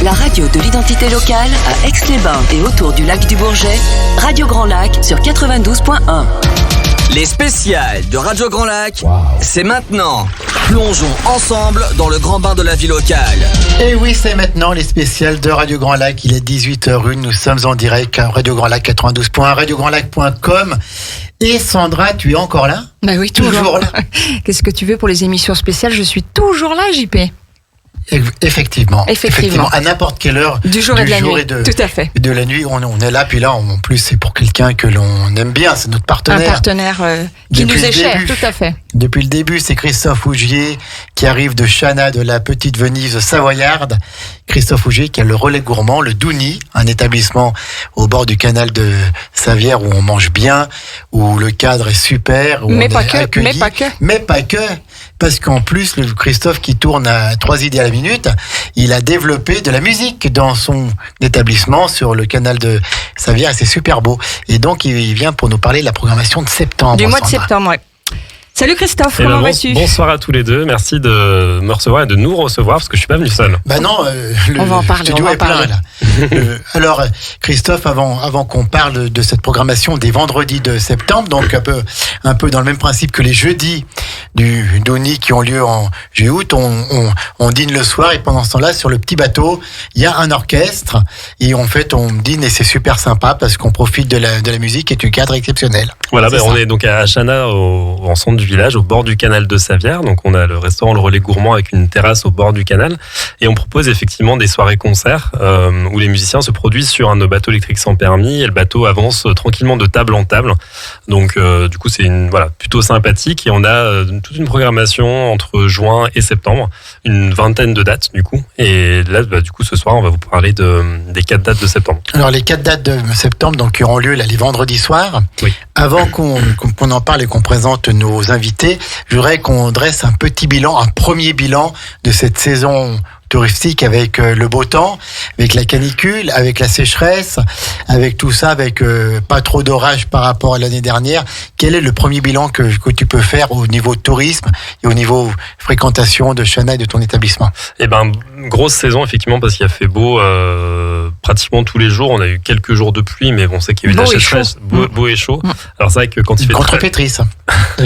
La radio de l'identité locale à Aix-les-Bains et autour du lac du Bourget, Radio Grand Lac sur 92.1. Les spéciales de Radio Grand Lac, c'est maintenant. Plongeons ensemble dans le grand bain de la vie locale. Et oui, c'est maintenant les spéciales de Radio Grand Lac. Il est 18h01, nous sommes en direct à Radio Grand Lac 92.1, radiograndlac.com. Et Sandra, tu es encore là ? Bah oui, toujours là. Qu'est-ce que tu veux pour les émissions spéciales ? Je suis toujours là, JP. Effectivement. À n'importe quelle heure du jour et de la nuit. Tout à fait. De la nuit, on est là. Puis là, en plus, c'est pour quelqu'un que l'on aime bien. C'est notre partenaire. Un partenaire qui nous est cher. Tout à fait. Depuis le début, c'est Christophe Ougier qui arrive de Chana, de la petite Venise savoyarde. Christophe Ougier qui a le Relais Gourmand, le Douni, un établissement au bord du canal de Savière où on mange bien, où le cadre est super, où mais on pas est que, accueilli. Mais pas que. Parce qu'en plus, le Christophe qui tourne à 3 idées à la minute, il a développé de la musique dans son établissement sur le canal de Savière et c'est super beau. Et donc, il vient pour nous parler de la programmation de septembre. Du mois de septembre, oui. Salut Christophe, comment vas-tu ? Bonsoir à tous les deux, merci de me recevoir et de nous recevoir parce que je suis pas venu seul. Bah non, on va en parler, studio est plein là. Alors Christophe, avant qu'on parle de cette programmation des vendredis de septembre, donc un peu dans le même principe que les jeudis du Douni qui ont lieu en juillet-août, on dîne le soir et pendant ce temps-là sur le petit bateau, il y a un orchestre et en fait on dîne et c'est super sympa parce qu'on profite de la musique et du cadre exceptionnel. Voilà, on est donc à Chana en centre du village, au bord du canal de Savière. Donc on a le restaurant Le Relais Gourmand avec une terrasse au bord du canal. Et on propose effectivement des soirées-concerts où les musiciens se produisent sur un de nos bateaux électriques sans permis et le bateau avance tranquillement de table en table. Donc du coup c'est plutôt sympathique et on a toute une programmation entre juin et septembre, une vingtaine de dates du coup. Et là du coup ce soir on va vous parler des 4 dates de septembre. Alors les 4 dates de septembre donc qui auront lieu là les vendredis soirs. Oui. Avant qu'on en parle et qu'on présente nos invités, je voudrais qu'on dresse un premier bilan de cette saison touristique avec le beau temps, avec la canicule, avec la sécheresse, avec tout ça, avec pas trop d'orage par rapport à l'année dernière. Quel est le premier bilan que tu peux faire au niveau tourisme et au niveau fréquentation de Chana et de ton établissement ? Eh ben, grosse saison effectivement parce qu'il a fait beau pratiquement tous les jours. On a eu quelques jours de pluie, mais bon, c'est qu'il y a eu de la sécheresse, beau et chaud. Alors c'est vrai que quand il fait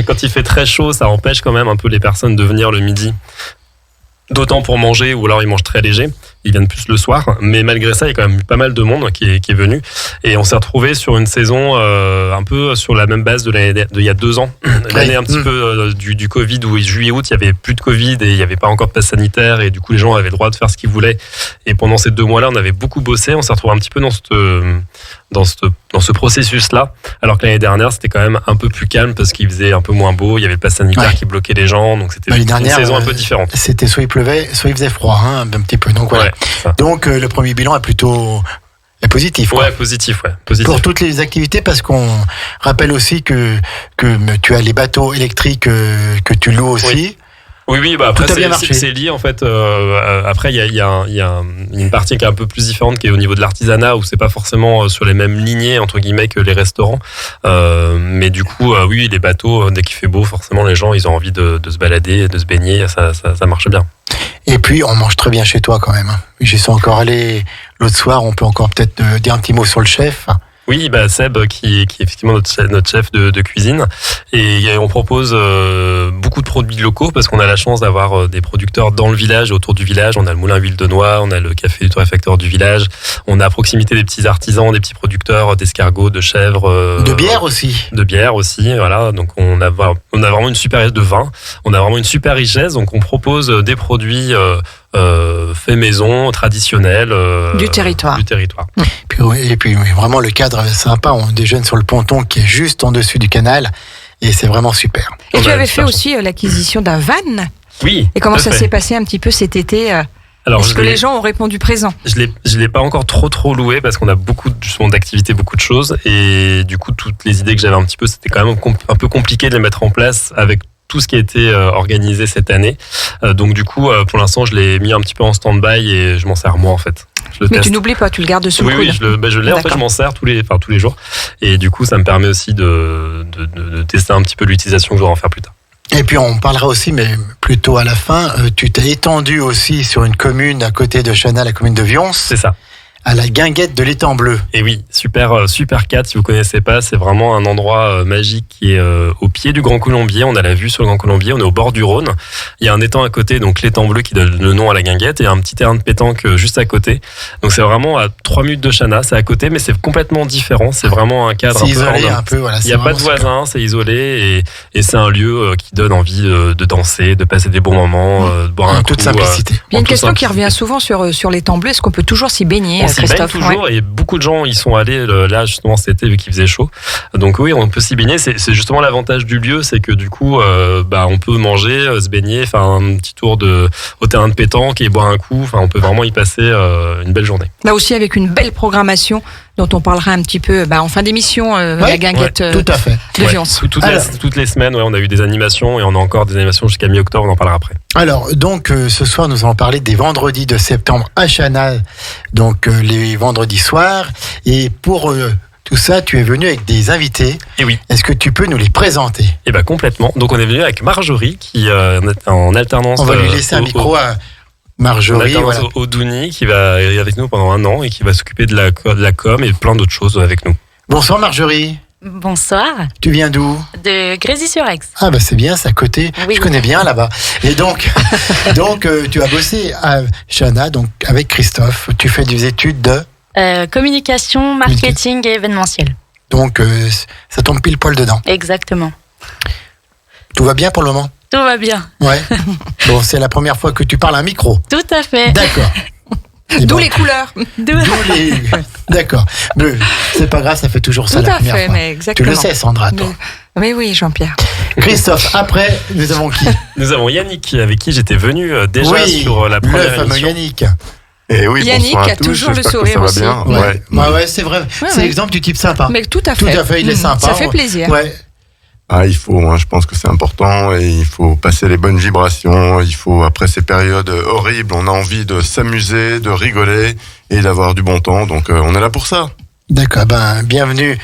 quand il fait très chaud, ça empêche quand même un peu les personnes de venir le midi. D'autant pour manger, ou alors ils mangent très léger. Ils viennent plus le soir. Mais malgré ça, il y a quand même eu pas mal de monde qui est venu. Et on s'est retrouvé sur une saison un peu sur la même base il y a 2 ans. L'année un petit peu du Covid, où juillet-août, il n'y avait plus de Covid et il n'y avait pas encore de passe sanitaire. Et du coup, les gens avaient le droit de faire ce qu'ils voulaient. Et pendant ces 2 mois-là, on avait beaucoup bossé. On s'est retrouvé un petit peu dans ce processus-là. Alors que l'année dernière, c'était quand même un peu plus calme parce qu'il faisait un peu moins beau. Il y avait le passe sanitaire qui bloquait les gens. Donc c'était une saison un peu différente. C'était soit il pleuvait, soit il faisait froid, un petit peu. Donc voilà. Ouais, donc le premier bilan est plutôt positif. Ouais, positif. Pour toutes les activités, parce qu'on rappelle aussi que tu as les bateaux électriques que tu loues aussi. Oui, après c'est lié en fait. Après il y a une partie qui est un peu plus différente qui est au niveau de l'artisanat où c'est pas forcément sur les mêmes lignées entre guillemets que les restaurants. Mais du coup oui, les bateaux dès qu'il fait beau forcément les gens ils ont envie de se balader, de se baigner, ça marche bien. Et puis on mange très bien chez toi quand même. J'y suis encore allé l'autre soir. On peut encore peut-être dire un petit mot sur le chef. Oui, Seb qui est effectivement notre chef de cuisine et on propose beaucoup de produits locaux parce qu'on a la chance d'avoir des producteurs dans le village et autour du village. On a le moulin à huile de noix, on a le café du torréfacteur du village, on a à proximité des petits artisans, des petits producteurs d'escargots, de chèvres, de bière aussi. Voilà. Donc on a vraiment une super de vin, on a vraiment une super richesse. Donc on propose des produits fait maison, traditionnel du territoire. Et puis vraiment le cadre est sympa, on déjeune sur le ponton qui est juste en dessus du canal et c'est vraiment super. Et tu avais fait aussi l'acquisition d'un van. Oui. Et comment ça s'est passé un petit peu cet été Alors, est-ce que les gens ont répondu présent ? Je l'ai pas encore trop loué parce qu'on a beaucoup d'activités, beaucoup de choses et du coup toutes les idées que j'avais un petit peu c'était quand même un peu compliqué de les mettre en place avec tout ce qui a été organisé cette année. Donc du coup, pour l'instant, je l'ai mis un petit peu en stand-by et je m'en sers moi en fait. Mais teste. Tu n'oublies pas, tu le gardes sous le coude. Oui, je l'ai. En fait, je m'en sers tous les jours. Et du coup, ça me permet aussi de tester un petit peu l'utilisation que je vais en faire plus tard. Et puis on parlera aussi, mais plutôt à la fin, tu t'es étendu aussi sur une commune à côté de Chana, la commune de Vions. C'est ça. À la guinguette de l'étang bleu. Et oui, super 4, si vous connaissez pas, c'est vraiment un endroit magique qui est au pied du Grand Colombier. On a la vue sur le Grand Colombier, on est au bord du Rhône. Il y a un étang à côté, donc l'étang bleu qui donne le nom à la guinguette, et un petit terrain de pétanque juste à côté. Donc c'est vraiment à 3 minutes de Chana, c'est à côté, mais c'est complètement différent. C'est vraiment un cadre un peu voilà. Il n'y a pas de voisins, c'est isolé, et c'est un lieu qui donne envie de danser, de passer des bons moments, de boire un coup. En toute simplicité. Il y a une question qui revient souvent sur l'étang bleu. Est-ce qu'on peut toujours s'y baigner, Christophe? On s'y baigne toujours, et beaucoup de gens y sont allés là justement cet été vu qu'il faisait chaud. Donc oui, on peut s'y baigner. C'est justement l'avantage du lieu, c'est que du coup, on peut manger, se baigner, faire un petit tour au terrain de pétanque et boire un coup. Enfin, on peut vraiment y passer une belle journée. Là aussi avec une belle programmation dont on parlera un petit peu en fin d'émission, la guinguette tout à fait. de Vions. Toutes les semaines, on a eu des animations et on a encore des animations jusqu'à mi-octobre, on en parlera après. Alors, donc, ce soir, nous allons parler des vendredis de septembre à Chana, donc les vendredis soirs. Et pour tout ça, tu es venu avec des invités. Et oui. Est-ce que tu peux nous les présenter? Eh bien, complètement. Donc, on est venu avec Marjorie, qui est en alternance. On va lui laisser un micro à Marjorie. Voilà. Au Douni, qui va être avec nous pendant 1 an et qui va s'occuper de la com et plein d'autres choses avec nous. Bonsoir Marjorie. Bonsoir. Tu viens d'où? De Grésy-sur-Aix. Ah c'est bien, c'est à côté. Oui. Je connais bien là-bas. Et donc, tu as bossé à Chana, donc avec Christophe. Tu fais des études de communication, marketing et événementiel. Donc, ça tombe pile poil dedans. Exactement. Tout va bien pour le moment? Tout va bien. Ouais. Bon, c'est la première fois que tu parles à un micro. Tout à fait. D'accord. D'où les couleurs. D'accord. Mais c'est pas grave, ça fait toujours ça la première fois. Mais exactement. Tu le sais, Sandra, toi. Mais oui, Jean-Pierre. Christophe, après, nous avons qui? Nous avons Yannick, avec qui j'étais venu déjà sur la première émission. Le fameux Yannick. Et oui, Yannick a toujours le sourire aussi. Ouais, c'est vrai. C'est l'exemple du type sympa. Mais tout à fait. Tout à fait, il est sympa. Ça fait plaisir. Ouais. Il faut, je pense que c'est important et il faut passer les bonnes vibrations. Il faut, après ces périodes horribles, on a envie de s'amuser, de rigoler et d'avoir du bon temps. Donc, on est là pour ça. D'accord, bienvenue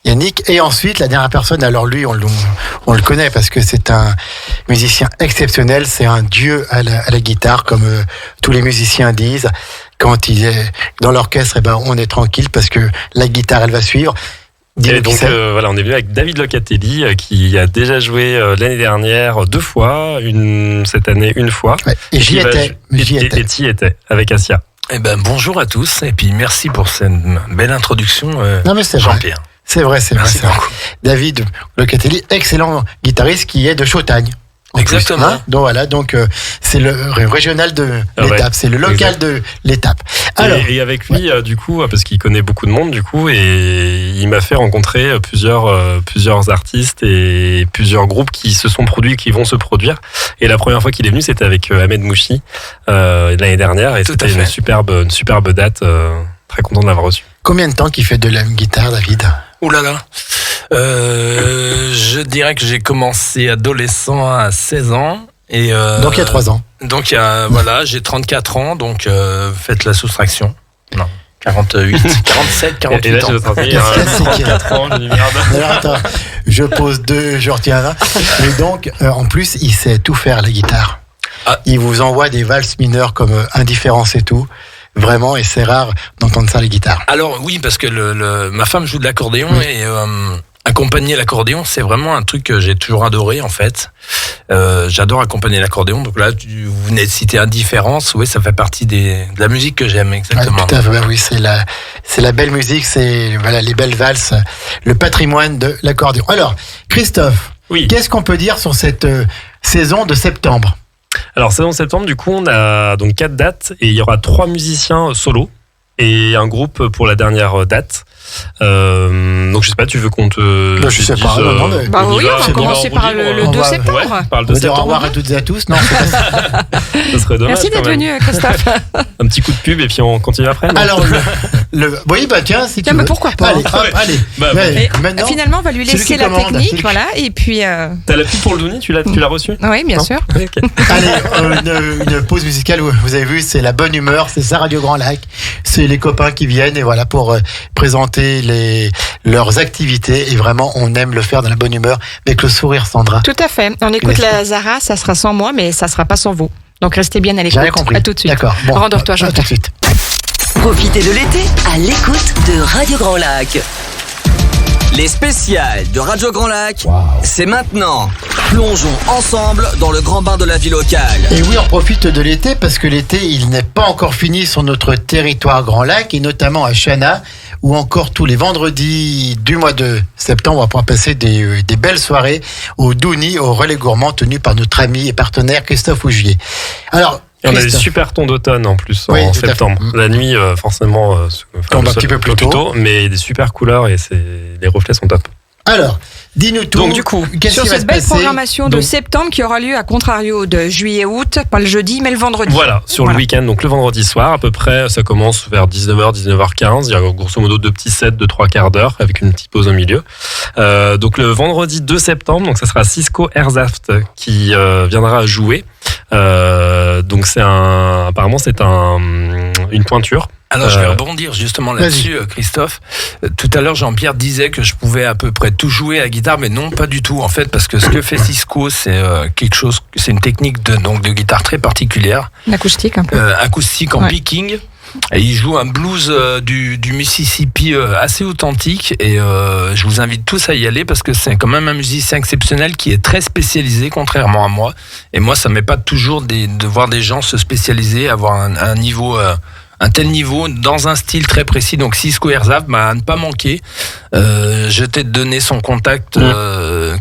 Yannick. Et ensuite, la dernière personne, alors lui, on le connaît parce que c'est un musicien exceptionnel. C'est un dieu à la guitare, comme tous les musiciens disent. Quand il est dans l'orchestre, on est tranquille parce que la guitare, elle va suivre. Et donc on est venu avec David Locatelli qui a déjà joué l'année dernière 2 fois, cette année 1 fois. Ouais, et j'y étais. Et t'y étais avec Assia. Bonjour à tous et puis merci pour cette belle introduction, Jean-Pierre. C'est vrai. David Locatelli, excellent guitariste qui est de Chautagne. Exactement. Donc voilà, c'est le régional de l'étape, c'est le local de l'étape. Alors, et avec lui, du coup, parce qu'il connaît beaucoup de monde, du coup, et il m'a fait rencontrer plusieurs artistes et plusieurs groupes qui se sont produits, qui vont se produire. Et la première fois qu'il est venu, c'était avec Ahmed Mouchi l'année dernière, et c'était une superbe date. Très content de l'avoir reçu. Combien de temps qu'il fait de la guitare, David? Ouh là là. Je dirais que j'ai commencé adolescent à 16 ans. Et donc il y a 3 ans. Donc j'ai 34 ans, donc faites la soustraction. Non, 48, 47, 48 et là, ans. Je vais 34 ans, je dis merde. Alors attends, je pose 2, je retiens 1. Et donc, en plus, il sait tout faire, la guitare. Il vous envoie des valses mineures comme Indifférence et tout. Vraiment, et c'est rare d'entendre ça, les guitares. Alors oui, parce que ma femme joue de l'accordéon et accompagner l'accordéon, c'est vraiment un truc que j'ai toujours adoré en fait. J'adore accompagner l'accordéon. Donc là, vous venez de citer Indifférence, oui, ça fait partie de la musique que j'aime exactement. Tout à fait, oui, c'est la belle musique, c'est les belles valses, le patrimoine de l'accordéon. Alors, Christophe, qu'est-ce qu'on peut dire sur cette saison de septembre? Alors, saison de septembre, du coup, on a donc 4 dates et il y aura 3 musiciens solo et un groupe pour la dernière date. Donc, je sais pas, tu veux qu'on te. Je sais pas. On va commencer par le 2 septembre. Par le 2 septembre. Au revoir à toutes et à tous. Non, ça serait dommage. Merci d'être venu, Christophe. Un petit coup de pub et puis on continue après. Alors, oui, tiens, si tu veux. Mais pourquoi pas? Allez. Maintenant, finalement, on va lui laisser la technique, voilà, et puis. T'as la pub pour le Douni, tu l'as reçu? Oui, bien sûr. Allez, une pause musicale. Vous avez vu, c'est la bonne humeur, c'est ça Radio Grand Lac. C'est les copains qui viennent et voilà pour présenter leurs activités. Et vraiment, on aime le faire dans la bonne humeur, avec le sourire, Sandra. Tout à fait. On écoute la Zara, ça sera sans moi, mais ça sera pas sans vous. Donc restez bien à l'écoute. J'ai compris. À tout de suite. D'accord. Bon, Rendors-toi, à tout de suite. Profitez de l'été à l'écoute de Radio Grand Lac. Les spéciales de Radio Grand Lac, c'est maintenant. Plongeons ensemble dans le grand bain de la vie locale. Et oui, on profite de l'été parce que l'été, il n'est pas encore fini sur notre territoire Grand Lac et notamment à Chana, où encore tous les vendredis du mois de septembre, on va pouvoir passer des belles soirées au Douni, au relais gourmand tenu par notre ami et partenaire Christophe Ougier. Alors, et on a des super tons d'automne en plus en septembre. La nuit, forcément, tombe un petit peu plus tôt, mais des super couleurs et les reflets sont top. Alors, dis-nous tout. Donc du coup, sur cette belle programmation de septembre qui aura lieu à contrario de juillet-août, pas le jeudi mais le vendredi. Voilà, sur le week-end, donc le vendredi soir à peu près, ça commence vers 19h, 19h15. Il y a grosso modo 2 petits sets de 3/4 d'heure avec une petite pause au milieu. Donc le vendredi 2 septembre, donc ça sera Cisco Airsaft qui viendra jouer. Donc apparemment c'est une pointure. Alors je vais rebondir justement là-dessus, Christophe. Tout à l'heure, Jean-Pierre disait que je pouvais à peu près tout jouer à guitare, mais non, pas du tout en fait, parce que ce que fait Cisco, c'est c'est une technique de guitare très particulière. Acoustique un peu. Acoustique en picking. Et il joue un blues du Mississippi assez authentique et je vous invite tous à y aller parce que c'est quand même un musicien exceptionnel qui est très spécialisé contrairement à moi. Et moi, ça m'épate toujours de voir des gens se spécialiser, avoir un niveau... un tel niveau dans un style très précis. Donc Cisco Airsaft, à ne pas manquer. Je t'ai donné son contact,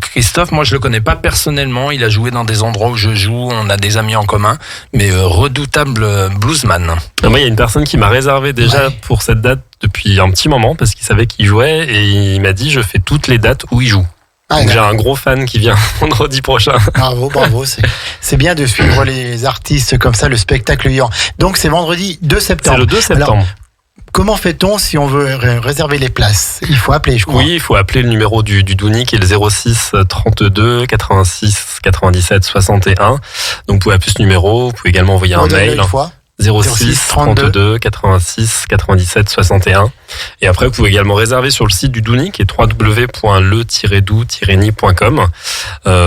Christophe. Moi, je le connais pas personnellement. Il a joué dans des endroits où je joue. On a des amis en commun, mais redoutable bluesman. Moi, il y a une personne qui m'a réservé déjà pour cette date depuis un petit moment parce qu'il savait qu'il jouait et il m'a dit je fais toutes les dates où il joue. Donc j'ai un gros fan qui vient vendredi prochain. Bravo. C'est bien de suivre les artistes comme ça, le spectacle vivant. Donc c'est vendredi 2 septembre. C'est le 2 septembre. Alors, comment fait-on si on veut réserver les places ? Il faut appeler, je crois. Oui, il faut appeler le numéro du Douni qui est le 06 32 86 97 61. Donc vous pouvez appeler ce numéro, vous pouvez également envoyer un mail. 06 32 86 97 61. Et après, vous pouvez également réserver sur le site du Douni qui est www.le-dou-ni.com,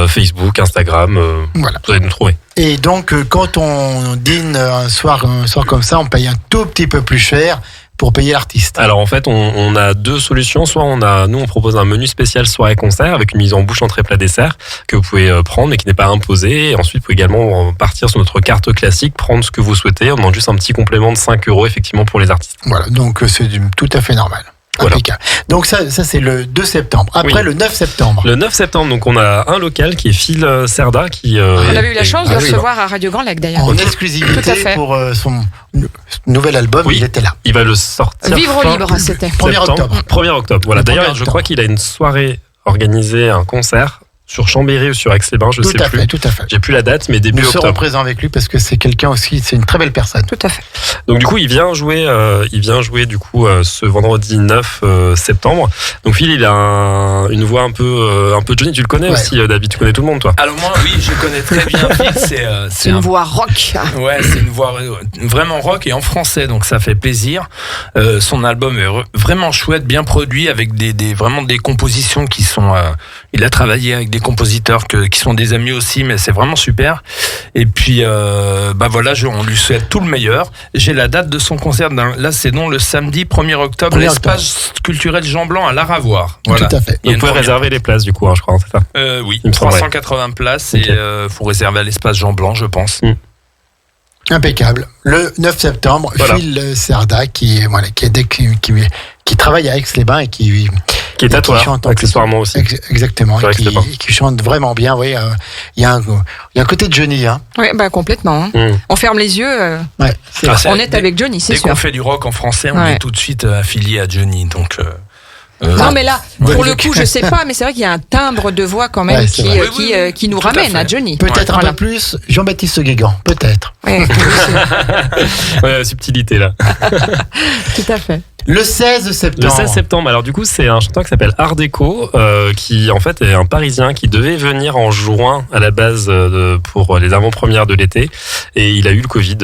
Facebook, Instagram, voilà. Vous allez nous trouver. Et donc, quand on dîne un soir comme ça, on paye un tout petit peu plus cher pour payer l'artiste. Alors en fait, on a 2 solutions. Soit nous on propose un menu spécial soirée-concert avec une mise en bouche entrée plat dessert que vous pouvez prendre mais qui n'est pas imposé. Et ensuite, vous pouvez également partir sur notre carte classique, prendre ce que vous souhaitez. On demande juste un petit complément de 5 € effectivement pour les artistes. Voilà, donc c'est tout à fait normal. Voilà. Donc ça c'est le 2 septembre. Après le 9 septembre. Le 9 septembre, donc on a un local qui est Phil Serda qui. On avait eu la chance de recevoir à Radio Grand Lac d'ailleurs. En exclusivité pour son nouvel album, il était là. Il va le sortir. Vivre libre, c'était. 1er octobre. 1er octobre. Voilà. D'ailleurs, je crois qu'il a une soirée organisée, un concert sur Chambéry ou sur Aix-les-Bains, je sais plus. Tout à fait. J'ai plus la date, mais début octobre. Nous serons présents avec lui parce que c'est quelqu'un aussi, c'est une très belle personne. Tout à fait. Donc du coup, il vient jouer du coup ce vendredi 9 septembre. Donc Phil, il a une voix un peu Johnny. Tu le connais aussi, David. Tu connais tout le monde, toi. Alors moi, oui, je connais très bien Phil. C'est une voix rock. Ouais, c'est une voix vraiment rock et en français, donc ça fait plaisir. Son album est vraiment chouette, bien produit, avec vraiment des compositions qui sont. Il a travaillé avec des compositeurs qui sont des amis aussi, mais c'est vraiment super. Et puis, voilà, on lui souhaite tout le meilleur. J'ai la date de son concert, là c'est le samedi 1er octobre, l'espace culturel Jean Blanc à l'Aravoire. Voilà. Tout à fait. Vous pouvez réserver les places du coup, je crois, c'est ça Oui, 380 places et faut réserver à l'espace Jean Blanc, je pense. Impeccable. Le 9 septembre, Phil Serda qui travaille à Aix-les-Bains et qui est tatoueur, accessoirement aussi. Exactement, qui chante vraiment bien. Oui, il y a un côté de Johnny. Hein. Oui, complètement. On ferme les yeux. On est avec Johnny, c'est sûr. Dès qu'on fait du rock en français, on est tout de suite affilié à Johnny. Donc. Non mais là, pour le coup, je sais pas, mais c'est vrai qu'il y a un timbre de voix quand même qui nous ramène à Johnny. Peut-être un peu plus Jean-Baptiste Guégan, peut-être. Subtilité là. Tout à fait. Le 16 septembre. Le 16 septembre. Alors du coup, c'est un chanteur qui s'appelle Art Déco, qui en fait est un Parisien qui devait venir en juin à la base pour les avant-premières de l'été, et il a eu le Covid.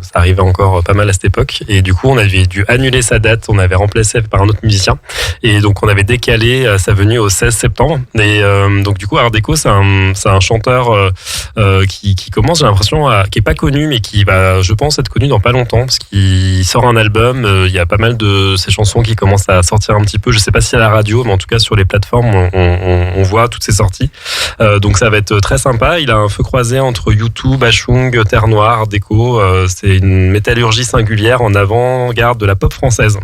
Ça Ça arrivait encore pas mal à cette époque. Et du coup, on avait dû annuler sa date. On avait remplacé par un autre musicien. Et donc, on avait décalé sa venue au 16 septembre. Et donc, du coup, Art Déco, c'est un chanteur qui commence, j'ai l'impression, qui est pas connu, mais qui va, je pense, être connu dans pas longtemps, parce qu'il sort un album. Il y a pas mal de ses chansons qui commencent à sortir un petit peu. Je sais pas si à la radio, mais en tout cas sur les plateformes, on voit toutes ces sorties. Donc ça va être très sympa. Il a un feu croisé entre U2, Bachung, Terre Noire, Art Déco. C'est une métallurgie singulière en avant-garde de la pop française.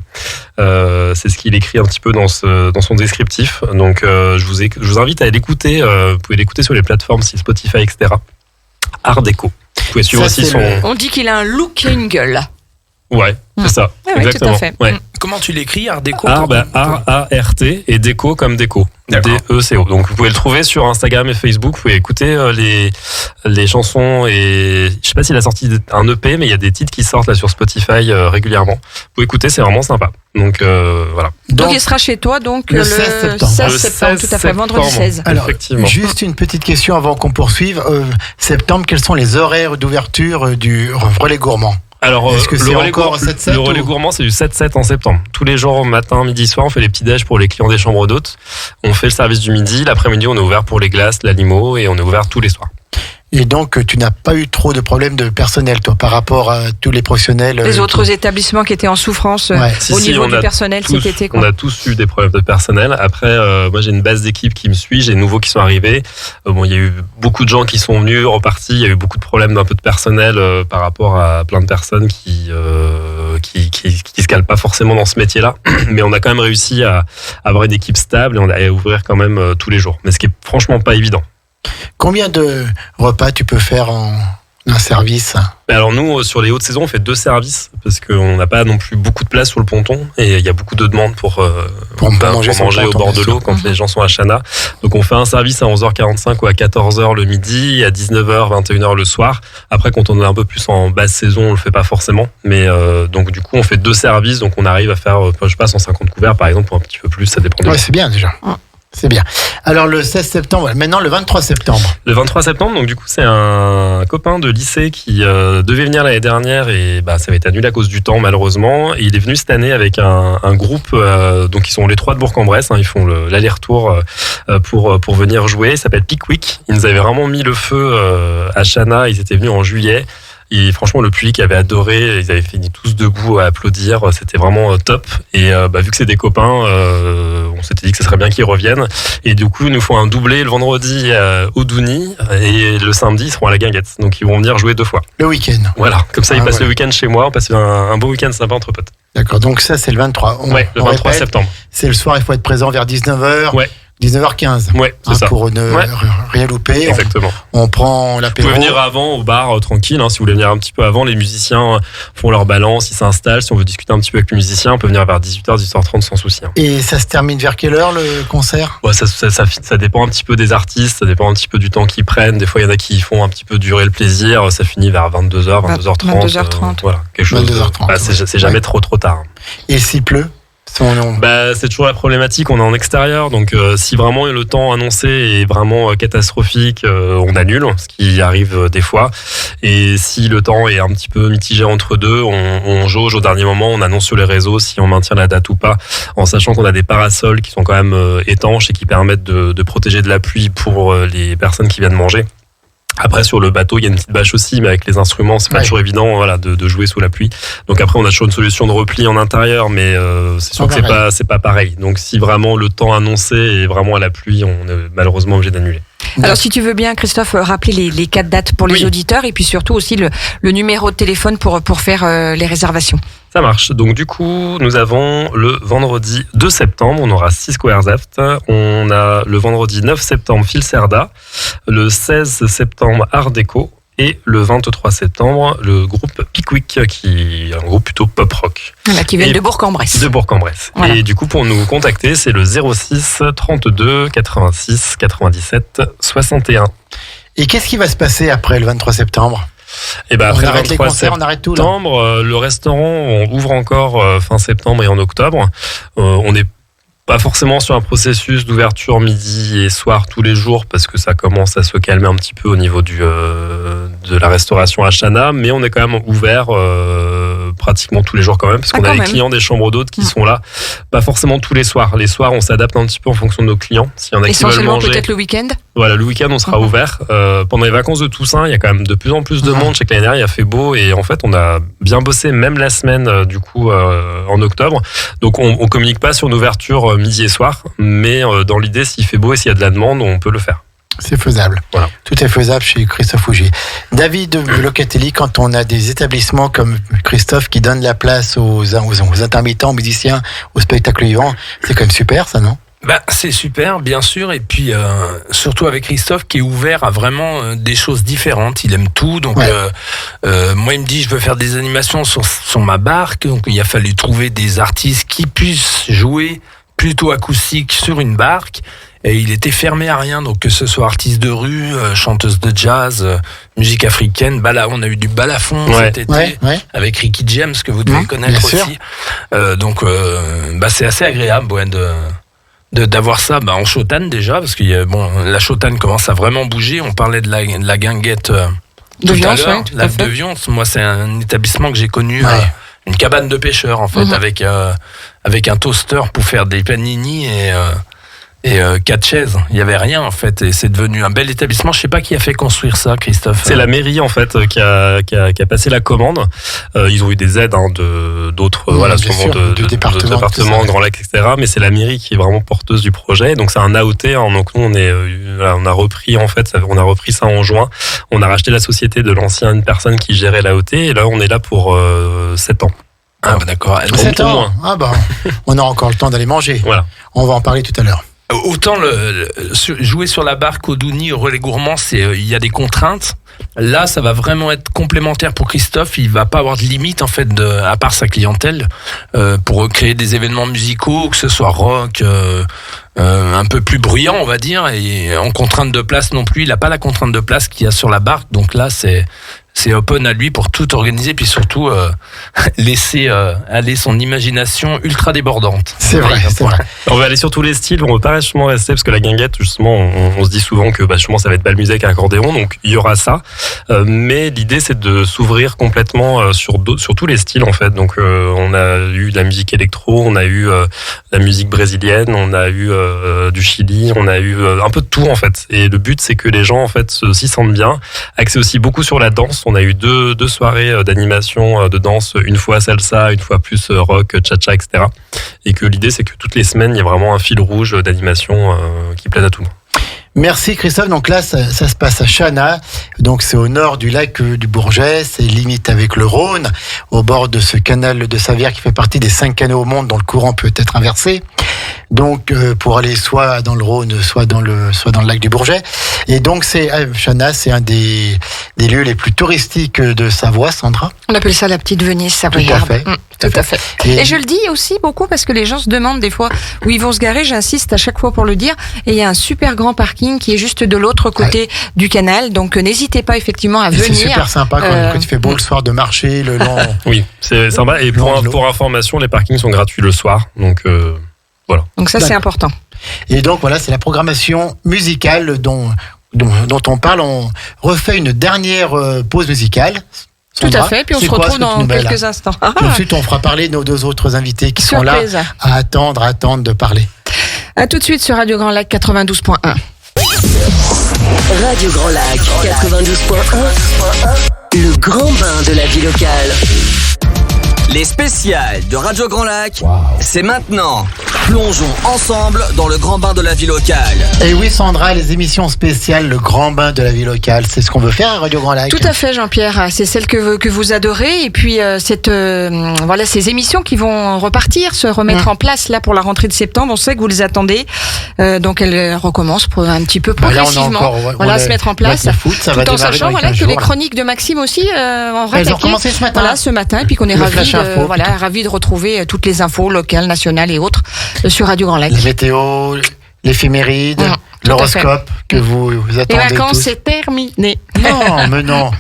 C'est ce qu'il écrit un petit peu dans son descriptif. Donc je vous invite à l'écouter. Vous pouvez l'écouter sur les plateformes, si Spotify, etc. Art Déco. Vous pouvez suivre aussi son... On dit qu'il a un look et une gueule. Ouais, c'est ça. Ouais, exactement. Tout à fait. Ouais. Comment tu l'écris, Art Déco? R-A-R-T et déco comme déco. D-E-C-O. Donc vous pouvez le trouver sur Instagram et Facebook. Vous pouvez écouter les chansons et je sais pas s'il a sorti un EP, mais il y a des titres qui sortent là sur Spotify régulièrement. Vous pouvez écouter, c'est vraiment sympa. Donc voilà. Donc il sera chez toi le 16 septembre, tout à fait, vendredi 16. Alors, juste une petite question avant qu'on poursuive. Septembre, quels sont les horaires d'ouverture du Relais Gourmand? Alors, est-ce que c'est encore 7-7 le relais gourmand, c'est du 7-7 en septembre. Tous les jours, matin, midi, soir, on fait les petits déj pour les clients des chambres d'hôtes. On fait le service du midi. L'après-midi, on est ouvert pour les glaces, la limo, et on est ouvert tous les soirs. Et donc, tu n'as pas eu trop de problèmes de personnel, toi, par rapport à tous les professionnels. Les autres établissements qui étaient en souffrance au niveau du personnel cet été. On a tous eu des problèmes de personnel. Après, moi, j'ai une base d'équipe qui me suit. J'ai des nouveaux qui sont arrivés. Bon, il y a eu beaucoup de gens qui sont venus, repartis. Il y a eu beaucoup de problèmes d'un peu de personnel par rapport à plein de personnes qui se calent pas forcément dans ce métier-là. Mais on a quand même réussi à avoir une équipe stable et on a ouvrir quand même tous les jours. Mais ce qui est franchement pas évident. Combien de repas tu peux faire en un service? Alors nous, sur les hautes saisons, on fait 2 services parce qu'on n'a pas non plus beaucoup de place sur le ponton et il y a beaucoup de demandes pour manger au bord de l'eau quand les gens sont à Chana. Donc on fait un service à 11h45 ou à 14h le midi, à 19h, 21h le soir. Après, quand on est un peu plus en basse saison, on le fait pas forcément. Mais donc du coup, on fait 2 services, donc on arrive à faire, je sais pas, 150 couverts par exemple, ou un petit peu plus, ça dépend. Ouais, c'est bien déjà. C'est bien. Alors le 16 septembre, maintenant le 23 septembre. Le 23 septembre, donc du coup c'est un copain de lycée qui devait venir l'année dernière et ça avait été annulé à cause du temps malheureusement. Et il est venu cette année avec un groupe, donc ils sont les 3 de Bourg-en-Bresse, ils font l'aller-retour pour venir jouer. Il s'appelle Pickwick. Ils nous avaient vraiment mis le feu à Chana. Ils étaient venus en juillet. Et franchement, le public avait adoré. Ils avaient fini tous debout à applaudir. C'était vraiment top. Et vu que c'est des copains, on s'était dit que ce serait bien qu'ils reviennent. Et du coup, ils nous font un doublé le vendredi au Douny et le samedi, ils seront à la Guinguette. Donc, ils vont venir jouer 2 fois. Le week-end. Voilà. Comme ça, ils passent le week-end chez moi. On passe un beau week-end sympa entre potes. D'accord. Donc, ça, c'est le 23. Le 23 septembre. C'est le soir. Il faut être présent vers 19h. Ouais. 19h15. Ouais, c'est ça. Pour ne rien louper. Exactement. On prend l'apéro. Vous pouvez venir avant au bar tranquille. Si vous voulez venir un petit peu avant, les musiciens font leur balance, ils s'installent. Si on veut discuter un petit peu avec le musicien, on peut venir vers 18h, 18h30 sans souci. Et ça se termine vers quelle heure le concert? Ça dépend un petit peu des artistes, ça dépend un petit peu du temps qu'ils prennent. Des fois, il y en a qui font un petit peu durer le plaisir. Ça finit vers 22h, 22h30. 22h30. Voilà, quelque chose. 22h30. C'est jamais trop tard. Et s'il pleut? C'est toujours la problématique, on est en extérieur, donc si vraiment le temps annoncé est vraiment catastrophique, on annule, ce qui arrive des fois. Et si le temps est un petit peu mitigé entre deux, on jauge au dernier moment, on annonce sur les réseaux si on maintient la date ou pas, en sachant qu'on a des parasols qui sont quand même étanches et qui permettent de protéger de la pluie pour les personnes qui viennent manger. Après, sur le bateau, il y a une petite bâche aussi, mais avec les instruments, c'est pas toujours évident, de jouer sous la pluie. Donc après, on a toujours une solution de repli en intérieur, mais c'est sûr que c'est pas pareil. Donc si vraiment le temps annoncé est vraiment à la pluie, on est malheureusement obligé d'annuler. Alors si tu veux bien, Christophe, rappeler les 4 dates pour les auditeurs et puis surtout aussi le numéro de téléphone pour faire les réservations. Ça marche. Donc du coup, nous avons le vendredi 2 septembre, on aura 6 Squaresaft. On a le vendredi 9 septembre, Filcerda. Le 16 septembre, Art Déco. Et le 23 septembre, le groupe Pickwick, qui est un groupe plutôt pop-rock. Voilà, qui vient de Bourg-en-Bresse. De Bourg-en-Bresse. Voilà. Et du coup, pour nous contacter, c'est le 06 32 86 97 61. Et qu'est-ce qui va se passer après le 23 septembre ? Après on arrête les concerts, on arrête tout là. Septembre, le restaurant on ouvre encore fin septembre et en octobre. On est Pas forcément sur un processus d'ouverture midi et soir tous les jours, parce que ça commence à se calmer un petit peu au niveau de la restauration à Chana, mais on est quand même ouvert pratiquement tous les jours quand même, parce qu'on a les clients des chambres d'hôtes qui sont là, pas forcément tous les soirs. Les soirs, on s'adapte un petit peu en fonction de nos clients. S'il y en a qui veulent manger, peut-être le week-end. Voilà, le week-end on sera ouvert. Pendant les vacances de Toussaint, il y a quand même de plus en plus de monde. Je sais que l'année dernière il a fait beau et en fait on a bien bossé même la semaine en octobre. Donc on communique pas sur une ouverture midi et soir, mais dans l'idée, s'il fait beau et s'il y a de la demande, on peut le faire. C'est faisable. Voilà. Tout est faisable chez Christophe Fougier. David Locatelli, quand on a des établissements comme Christophe qui donnent la place aux intermittents, aux musiciens, aux spectacles vivants, c'est quand même super ça, non ? C'est super, bien sûr, et puis surtout avec Christophe qui est ouvert à vraiment des choses différentes. Il aime tout, donc moi il me dit je veux faire des animations sur ma barque, donc il a fallu trouver des artistes qui puissent jouer plutôt acoustique sur une barque. Et il était fermé à rien, donc que ce soit artiste de rue, chanteuse de jazz, musique africaine, on a eu du balafon cet été avec Ricky James que vous devez connaître aussi. Donc c'est assez agréable d'avoir ça en Chotane déjà, parce que la Chotane commence à vraiment bouger. On parlait de la guinguette de Viance, Lac de Viance. Moi, c'est un établissement que j'ai connu, une cabane de pêcheurs en fait, avec un toaster pour faire des panini et 4 chaises. Il y avait rien en fait, et c'est devenu un bel établissement. Je sais pas qui a fait construire ça, Christophe. C'est la mairie en fait qui a passé la commande. Ils ont eu des aides d'autres sûrement de départements, Grand Lac, etc. Mais c'est la mairie qui est vraiment porteuse du projet. Donc c'est un AOT. Donc nous on a repris ça en juin. On a racheté la société de l'ancienne personne qui gérait l'AOT, et là on est là pour 7 ans. D'accord. 7 ans. On a encore le temps d'aller manger. Voilà. On va en parler tout à l'heure. Autant jouer sur la barque au Douni, au Relais Gourmand, il y a des contraintes. Là, ça va vraiment être complémentaire pour Christophe. Il va pas avoir de limite en fait, à part sa clientèle, pour créer des événements musicaux, que ce soit rock, un peu plus bruyant, on va dire, et en contrainte de place non plus. Il a pas la contrainte de place qu'il y a sur la barque. Donc là, c'est open à lui pour tout organiser, puis surtout laisser aller son imagination ultra débordante. C'est vrai. On va aller sur tous les styles, on ne va pas justement rester, parce que la guinguette, justement, on se dit souvent que justement ça va être balmusé avec un accordéon, donc il y aura ça. Mais l'idée, c'est de s'ouvrir complètement sur tous les styles, en fait. Donc on a eu de la musique électro, on a eu la musique brésilienne, on a eu du Chili, on a eu un peu de tout, en fait. Et le but, c'est que les gens, en fait, s'y sentent bien. Axé aussi beaucoup sur la danse. On a eu deux soirées d'animation de danse, une fois salsa, une fois plus rock, cha-cha, etc. Et que l'idée, c'est que toutes les semaines, il y a vraiment un fil rouge d'animation qui plaise à tout le monde. Merci Christophe. Donc là, ça se passe à Chana. Donc c'est au nord du lac du Bourget. C'est limite avec le Rhône, au bord de ce canal de Savière qui fait partie des 5 canaux au monde dont le courant peut être inversé. Donc pour aller soit dans le Rhône, soit dans le lac du Bourget. Et donc Chana, c'est un des lieux les plus touristiques de Savoie, Sandra. On appelle ça la petite Venise savoyarde. Tout à fait. Et je le dis aussi beaucoup parce que les gens se demandent des fois où ils vont se garer. J'insiste à chaque fois pour le dire. Et il y a un super grand parking qui est juste de l'autre côté du canal. Donc n'hésitez pas effectivement à venir. C'est super sympa quand il fait beau le soir de marcher le long. Oui, c'est sympa. Et pour information, les parkings sont gratuits le soir. Donc voilà. Donc ça c'est important. Et donc voilà, c'est la programmation musicale dont on parle. On refait une dernière pause musicale. Sandra, tout à fait, puis on se retrouve dans quelques instants. Puis ensuite, on fera parler de nos 2 autres invités qui sont là à attendre de parler. À tout de suite sur Radio Grand Lac 92.1. Radio Grand Lac 92.1, le grand bain de la vie locale. Les spéciales de Radio Grand Lac, c'est maintenant. Plongeons ensemble dans le grand bain de la vie locale. Et oui Sandra, les émissions spéciales, le grand bain de la vie locale, c'est ce qu'on veut faire à Radio Grand Lac. Tout à fait Jean-Pierre, c'est celle que vous adorez. Et puis ces émissions qui vont repartir, se remettre en place là pour la rentrée de septembre. On sait que vous les attendez, donc elles recommencent un petit peu progressivement. Là, se mettre en place. Foot, ça va tout en sachant que les chroniques de Maxime aussi ont commencé ce matin. Ce matin, et puis qu'on est ravis de retrouver toutes les infos locales, nationales et autres sur Radio Grand Lac. Les météos, l'éphéméride, l'horoscope que vous attendez. Les vacances, tous. c'est terminé. Non, mais non.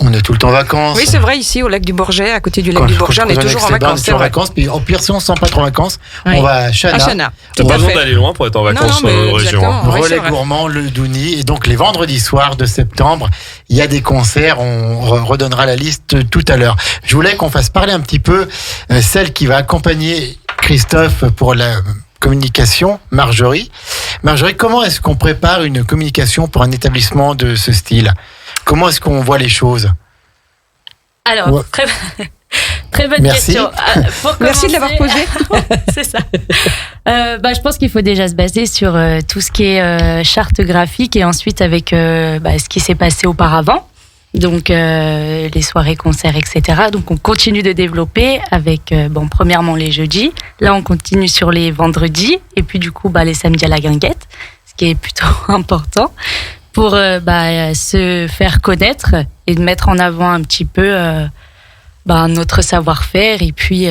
On est tout le temps en vacances. Oui, c'est vrai, ici, au lac du Bourget, à côté du lac du Bourget, on est toujours en vacances. C'est vrai. Puis au pire, si on ne sent pas trop en vacances, on va à Chana. T'as pas besoin d'aller loin pour être en vacances dans nos régions. Relais Gourmand, le Douni. Et donc, les vendredis soirs de septembre, il y a des concerts. On redonnera la liste tout à l'heure. Je voulais qu'on fasse parler un petit peu celle qui va accompagner Christophe pour la communication, Marjorie. Marjorie, comment est-ce qu'on prépare une communication pour un établissement de ce style ? Comment est-ce qu'on voit les choses ? Alors, très bonne question. Merci de l'avoir posée. C'est ça. Je pense qu'il faut déjà se baser sur tout ce qui est charte graphique et ensuite avec ce qui s'est passé auparavant. Donc, les soirées, concerts, etc. Donc, on continue de développer avec, premièrement, les jeudis. Là, on continue sur les vendredis. Et puis, du coup, les samedis à la guinguette, ce qui est plutôt important pour se faire connaître et de mettre en avant un petit peu notre savoir-faire et puis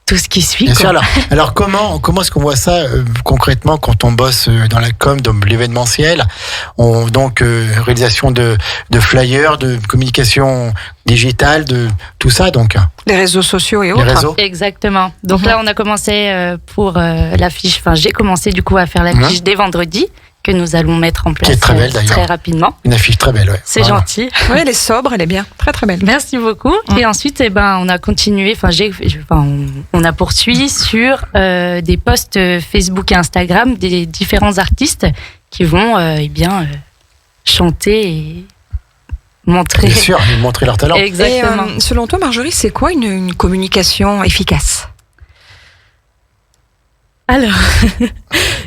tout ce qui suit. Bien sûr, alors comment est-ce qu'on voit ça concrètement quand on bosse dans la com, dans l'événementiel, réalisation de flyers, de communication digitale, de tout ça donc. Les réseaux sociaux et autres. Les réseaux. Exactement. Donc là, on a commencé pour l'affiche. Enfin, j'ai commencé du coup à faire l'affiche dès vendredi, que nous allons mettre en place qui est très belle, très rapidement. Une affiche très belle, ouais. C'est gentil. Oui, elle est sobre, elle est bien. Très, très belle. Merci beaucoup. Et ensuite, on a continué, on a poursuivi sur des posts Facebook et Instagram des différents artistes qui vont chanter et montrer. Bien sûr, montrer leur talent. Exactement. Et, selon toi, Marjorie, c'est quoi une communication efficace ? Alors,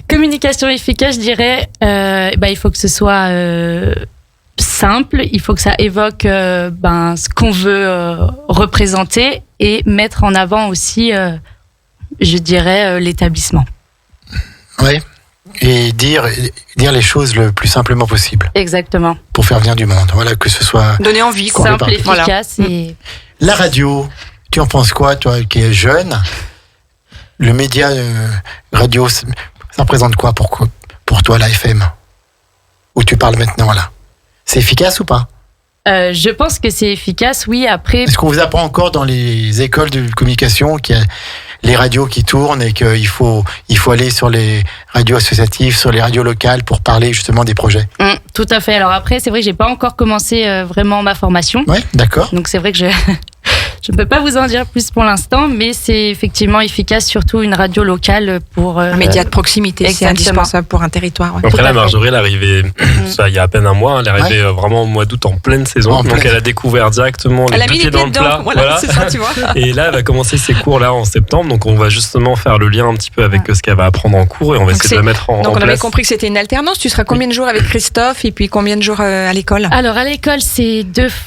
communication efficace, je dirais, il faut que ce soit simple, il faut que ça évoque ce qu'on veut représenter et mettre en avant aussi, je dirais, l'établissement. Oui, et dire les choses le plus simplement possible. Exactement. Pour faire venir du monde, voilà, que ce soit... Donner envie, quoi. Simple, efficace. Et... La radio, tu en penses quoi, toi qui es jeune ? Le média radio, ça représente quoi pour toi, la FM ? Où tu parles maintenant, là ? C'est efficace ou pas ? Je pense que c'est efficace, oui. Après... Est-ce qu'on vous apprend encore dans les écoles de communication qu'il y a les radios qui tournent et qu'il faut aller sur les radios associatives, sur les radios locales pour parler justement des projets ? Tout à fait. Alors après, c'est vrai que j'ai pas encore commencé vraiment ma formation. Oui, d'accord. Donc c'est vrai que je ne peux pas vous en dire plus pour l'instant, mais c'est effectivement efficace, surtout une radio locale pour... un média de proximité, c'est indispensable pour un territoire. Ouais. Après, la Marjorie, elle est arrivée, il y a à peine un mois, elle est arrivée vraiment au mois d'août en pleine saison, elle a découvert directement les deux pieds dans le plat. Voilà. C'est ça, tu vois. Et là, elle va commencer ses cours là en septembre, donc on va justement faire le lien un petit peu avec ce qu'elle va apprendre en cours et on va essayer de la mettre en place. Donc on avait compris que c'était une alternance, tu seras combien de jours avec Christophe et puis combien de jours à l'école ? Alors à l'école, c'est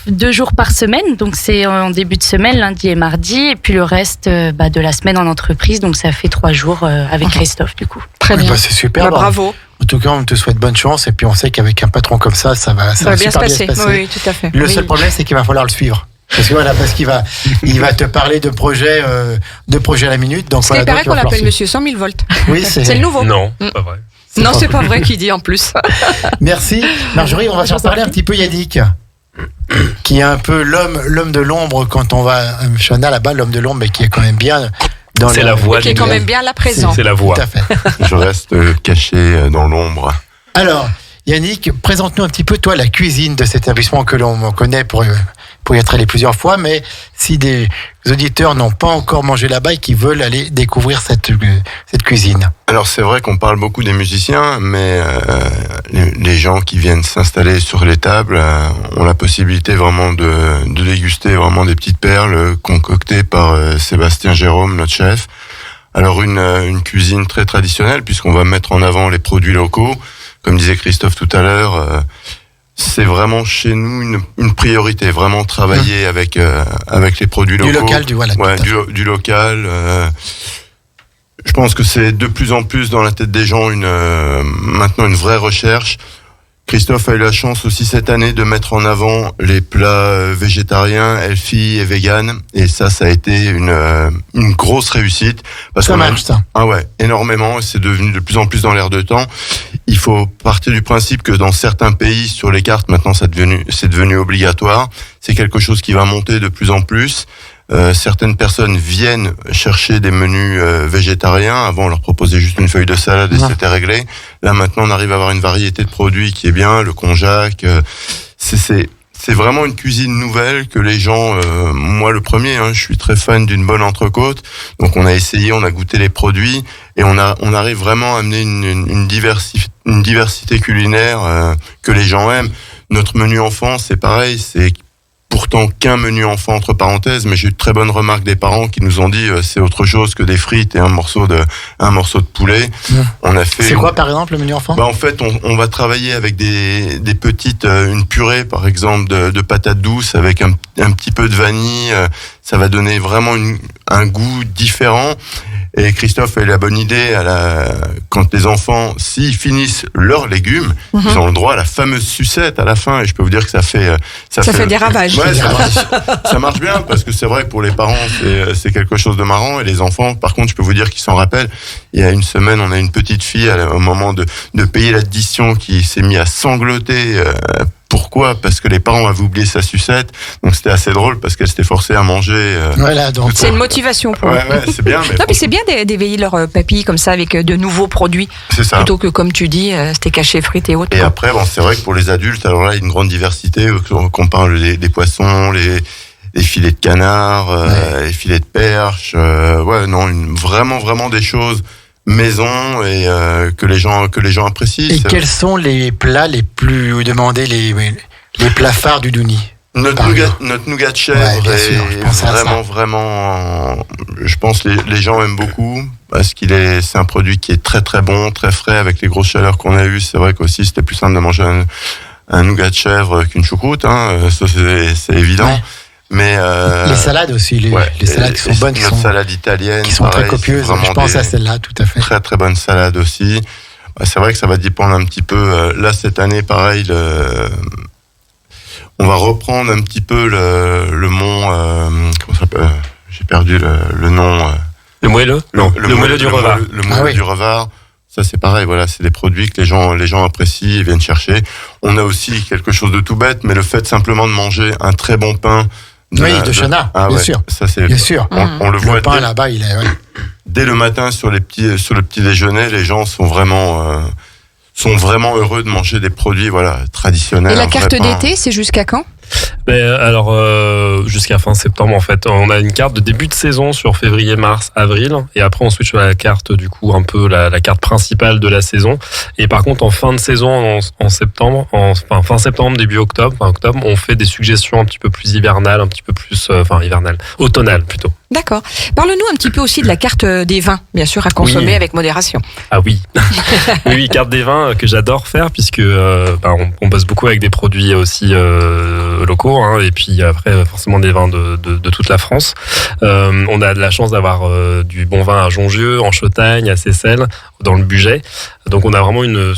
deux jours par semaine, donc c'est en début de semaine, lundi et mardi, et puis le reste de la semaine en entreprise, donc ça fait 3 jours avec Christophe du coup. Très bien. C'est super. Bravo. En tout cas, on te souhaite bonne chance et puis on sait qu'avec un patron comme ça va super bien se passer. Oui, tout à fait. Le seul problème, c'est qu'il va falloir le suivre. Parce qu'il va te parler de projets à la minute. Donc il paraît qu'on l'appelle Monsieur 100 000 volts. Oui, c'est le nouveau. Non, pas vrai. Non, c'est pas vrai qu'il dit en plus. Merci. Marjorie, on va faire parler un petit peu Yannick, qui est un peu l'homme de l'ombre quand on va à Chana là-bas, l'homme de l'ombre, mais qui est quand même bien dans la voix. Qui est quand même bien là présent. C'est la voix. Tout à fait. Je reste caché dans l'ombre. Alors, Yannick, présente-nous un petit peu, toi, la cuisine de cet établissement que l'on connaît pour y être allé plusieurs fois, mais si des auditeurs n'ont pas encore mangé là-bas et qui veulent aller découvrir cette cuisine. Alors c'est vrai qu'on parle beaucoup des musiciens, mais les gens qui viennent s'installer sur les tables ont la possibilité vraiment de déguster vraiment des petites perles concoctées par Sébastien Jérôme, notre chef. Alors une cuisine très traditionnelle puisqu'on va mettre en avant les produits locaux, comme disait Christophe tout à l'heure. C'est vraiment chez nous une priorité, vraiment travailler avec les produits locaux. Du local, du local. Je pense que c'est de plus en plus dans la tête des gens maintenant une vraie recherche. Christophe a eu la chance aussi cette année de mettre en avant les plats végétariens, healthy et vegan. Et ça a été une grosse réussite. Parce ça marche, ça. Ah ouais, énormément. C'est devenu de plus en plus dans l'air de temps. Il faut partir du principe que dans certains pays, sur les cartes, maintenant, c'est devenu obligatoire. C'est quelque chose qui va monter de plus en plus. Certaines personnes viennent chercher des menus végétariens. Avant, on leur proposait juste une feuille de salade et c'était réglé. Là, maintenant, on arrive à avoir une variété de produits qui est bien, le konjac. C'est vraiment une cuisine nouvelle que les gens, moi le premier, je suis très fan d'une bonne entrecôte. Donc, on a essayé, on a goûté les produits et on arrive vraiment à amener une diversité culinaire que les gens aiment. Notre menu enfant, c'est pareil, c'est pourtant qu'un menu enfant entre parenthèses, mais j'ai eu de très bonnes remarques des parents qui nous ont dit c'est autre chose que des frites et un morceau de poulet. On a fait. C'est quoi par exemple le menu enfant ? En fait, on va travailler avec des petites une purée par exemple de patates douces avec un petit peu de vanille. Ça va donner vraiment un goût différent. Et Christophe a eu la bonne idée quand les enfants, s'ils finissent leurs légumes, ils ont le droit à la fameuse sucette à la fin. Et je peux vous dire que ça fait des ravages. Ouais, ça marche bien parce que c'est vrai que pour les parents, c'est quelque chose de marrant. Et les enfants, par contre, je peux vous dire qu'ils s'en rappellent. Il y a une semaine, on a une petite fille au moment de payer l'addition qui s'est mise à sangloter. Pourquoi ? Parce que les parents avaient oublié sa sucette. Donc c'était assez drôle parce qu'elle s'était forcée à manger. Voilà, donc c'est une motivation pour eux. Ouais, c'est bien. Non, puis c'est bien d'éveiller leur papille comme ça avec de nouveaux produits. C'est ça. Plutôt que comme tu dis, steak haché, frites et autres. Et après, c'est vrai que pour les adultes, alors là, il y a une grande diversité. Qu'on parle des poissons, les filets de canard, les filets de perche. Vraiment des choses maison et que les gens apprécient. Et quels sont les plats les plus demandés, les plats phares du Douni ? Notre nougat de chèvre est vraiment, je pense les gens aiment beaucoup parce c'est un produit qui est très très bon, très frais avec les grosses chaleurs qu'on a eues. C'est vrai qu'aussi c'était plus simple de manger un nougat de chèvre qu'une choucroute, ça c'est évident. Ouais. Mais les salades aussi, les salades qui sont bonnes, notre salade italienne, qui sont pareil, très copieuses. Je pense à celle-là, tout à fait. Très très bonne salade aussi. C'est vrai que ça va dépendre un petit peu. Là cette année, pareil, on va reprendre un petit peu le mont. Comment ça s'appelle ? J'ai perdu le nom. Le moelleux ? Non, le moelleux du Revard. Le moelleux du Revard. Ça c'est pareil, voilà, c'est des produits que les gens apprécient et viennent chercher. On a aussi quelque chose de tout bête, mais le fait simplement de manger un très bon pain. De Chana, bien sûr. Ça, c'est, bien sûr. On le voit. Le pain là-bas, il est. Ouais. Dès le matin sur le petit déjeuner, les gens sont vraiment heureux de manger des produits traditionnels. Et la carte d'été, c'est jusqu'à quand ? Alors jusqu'à fin septembre en fait. On a une carte de début de saison sur février, mars, avril et après on switch à la carte du coup un peu la carte principale de la saison. Et par contre en fin de saison en septembre, fin septembre début octobre, on fait des suggestions un petit peu plus hivernales, un petit peu plus automnales plutôt. D'accord. Parle-nous un petit peu aussi de la carte des vins, bien sûr à consommer avec modération. Ah oui. Oui, carte des vins que j'adore faire puisque on bosse beaucoup avec des produits aussi locaux et puis après forcément des vins de toute la France. On a de la chance d'avoir du bon vin à Jongieu, en Chautagne, à Seyssel, dans le Bugey. Donc on a vraiment un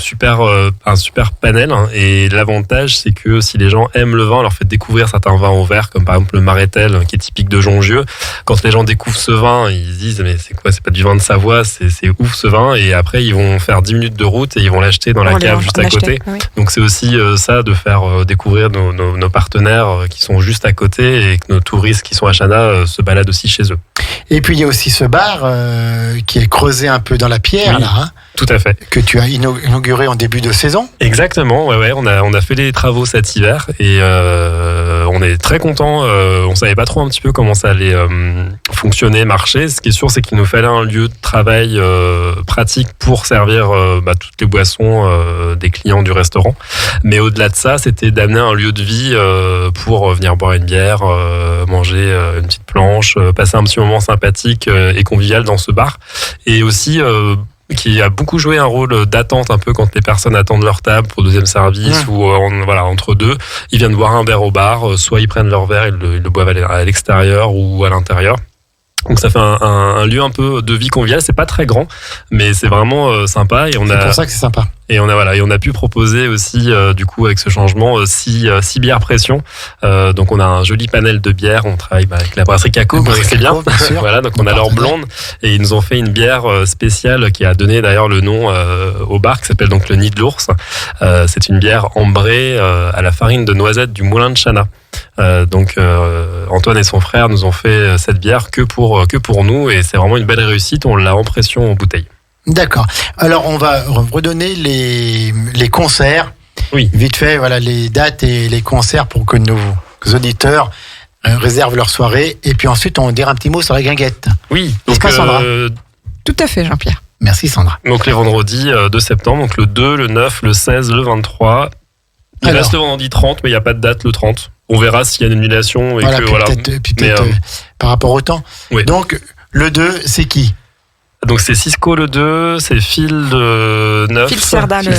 super panel et l'avantage c'est que si les gens aiment le vin, on leur fait découvrir certains vins au verre comme par exemple le Marétel qui est typique de Jongieu. Quand les gens découvrent ce vin, ils se disent mais c'est quoi, c'est pas du vin de Savoie, c'est ouf ce vin, et après ils vont faire 10 minutes de route et ils vont l'acheter dans la cave juste à côté. Oui. Donc c'est aussi ça de faire découvrir nos partenaires qui sont juste à côté et que nos touristes qui sont à Chana se baladent aussi chez eux. Et puis il y a aussi ce bar qui est creusé un peu dans la pierre là. Tout à fait. Que tu as inauguré en début de saison. Exactement, ouais. On a fait les travaux cet hiver et on est très contents. On savait pas trop un petit peu comment ça allait fonctionner, marcher. Ce qui est sûr, c'est qu'il nous fallait un lieu de travail pratique pour servir toutes les boissons des clients du restaurant. Mais au-delà de ça, c'était d'amener un lieu de vie pour venir boire une bière, manger une petite planche, passer un petit moment sympathique et convivial dans ce bar. Et aussi qui a beaucoup joué un rôle d'attente un peu quand les personnes attendent leur table pour deuxième service ou entre deux, ils viennent boire un verre au bar, soit ils prennent leur verre, ils le boivent à l'extérieur ou à l'intérieur. Donc ça fait un lieu un peu de vie conviviale, c'est pas très grand, mais c'est vraiment sympa. Et c'est pour ça que c'est sympa. Et on a pu proposer aussi, du coup, avec ce changement, 6 bières pression. Donc on a un joli panel de bières. On travaille avec la brasserie Caco, c'est bien. Voilà, donc on a leur blonde et ils nous ont fait une bière spéciale qui a donné d'ailleurs le nom au bar, qui s'appelle donc le Nid de l'Ours. C'est une bière ambrée à la farine de noisette du moulin de Chana. Donc Antoine et son frère nous ont fait cette bière que pour nous, et c'est vraiment une belle réussite. On l'a en pression en bouteille. D'accord. Alors on va redonner les concerts. Oui. Vite fait, voilà les dates et les concerts pour que nos auditeurs réservent leur soirée. Et puis ensuite on dira un petit mot sur la guinguette. Oui. Donc Sandra. Tout à fait, Jean-Pierre. Merci Sandra. Donc les vendredis 2 septembre, donc le 2, le 9, le 16, le 23. Il reste le vendredi 30, mais il n'y a pas de date le 30. On verra s'il y a une annulation. Et voilà, que, peut-être par rapport au temps. Oui. Donc le 2, c'est qui? Donc c'est Cisco le 2, c'est Phil le 9, Phil Serda le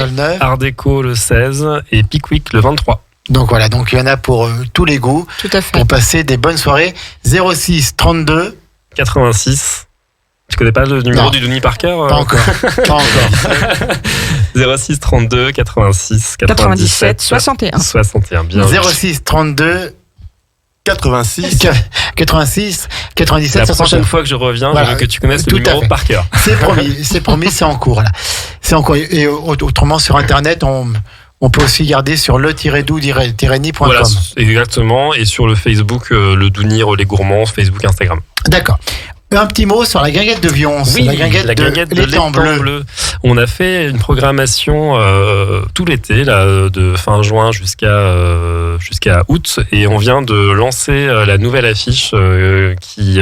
9, Art Déco le 16 et Pickwick le 23. Donc voilà, donc il y en a pour tous les goûts. Tout à fait. Pour passer des bonnes soirées. 06 32 86. Tu connais pas le numéro du Dooney par cœur? Pas encore. 06 32 86 97 61. 61, bien. 06 32 86 97. La prochaine fois que je reviens, je veux que tu connaisses le numéro par cœur. C'est promis, c'est en cours là. C'est en cours. Et autrement sur internet, on peut aussi garder sur le-dou-ni.com. Voilà, exactement. Et sur le Facebook, le Dooney Relais Gourmand, Facebook, Instagram. D'accord. Un petit mot sur la guinguette de Vions, oui, la guinguette de l'étang bleu. On a fait une programmation tout l'été, là, de fin juin jusqu'à août, et on vient de lancer la nouvelle affiche qui